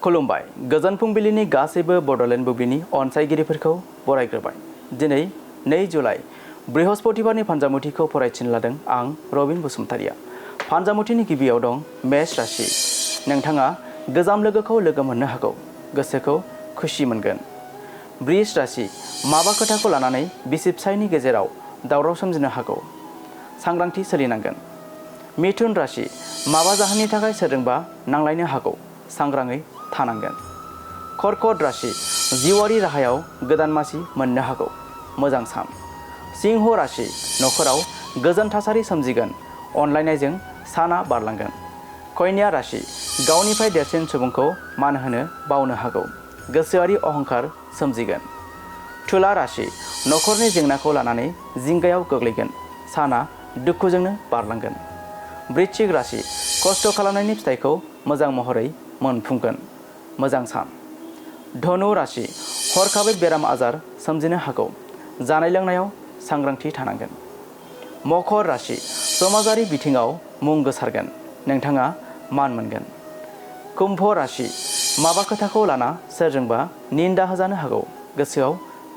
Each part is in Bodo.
खुलुमबाय गोजोन फुंबिलिनि गासैबो बड'लेण्ड बुब्लिनि अनसायगिरिफोरखौ बरायग्रोबाय। दिनै 2 जुलाइ बृहस्पतिबारनि फान्जामुथिखौ फरायथिनो लादों आं रबिन बसुमतारिया। फान्जामुथिनि गिबियाव दं मेष राशि। नोंथाङा गोजाम लोगोखौ लोगो मोननो हागौ, गोसोखौ खुसि मोनगोन। बृष राशि, माबा खोथाखौ लानानै बिसि फिसायनि गेजेराव दावराव सोमजिनो हागौ, सांग्रांथि सोलिनांगोन। मिथुन राशि, माबा जाहोननि थाखाय सोरजोंबा नांलायनो हागौ, सांग्राङै थानांगोन। कर्कट राशि, जिउआरि राहायाव गोदान मासि मोननो हागौ, मोजां सान। सिंह राशि, नखराव गोजोन थासारि सोमजिगोन, अनलायनायजों साना बारलांगोन। कन्या राशि, गावनिफ्राय देरसिन सुबुंखौ मान होनो बावनो हागौ, गोसोआरि अहंकार सोमजिगोन। तुला राशि, नखरनि जेंनाखौ लानानै जिंगायाव गोग्लैगोन, साना दुखुजोंनो बारलांगोन। वृश्चिक राशि, खस्थ' खालामनायनि फिथाइखौ मोजां महरै मोनफुंगोन, मोजां सान। धनु राशि, हरखाबै बेराम आजार सोमजिनो हागौ, जानाय लोंनायाव सांग्रांथि थानांगोन। मकर राशि, समाजारि बिथिङाव मुं गोसारगोन, नोंथाङा मान मोनगोन। कुम्भ राशि, माबा खोथाखौ लाना सोरजोंबा निन्दा होजानो हागौ, गोसोआव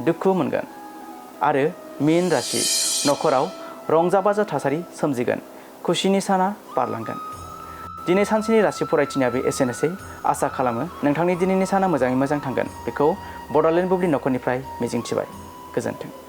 दुखु मोनगोन। आरो मीन राशि, नखराव रंजा बाजा थासारि सोमजिगोन, खुसिनि साना बारलांगोन। दिनै सानसेनि राशि फरायथिनाया एसेनोसै। आसा खालामो नोंथांनि दिनैनि साना मोजाङै मोजां थांगोन, बेखौ बड'लेण्ड बुब्लि नखरनिफ्राय मिजिंथिबाय। गोजोन्थों।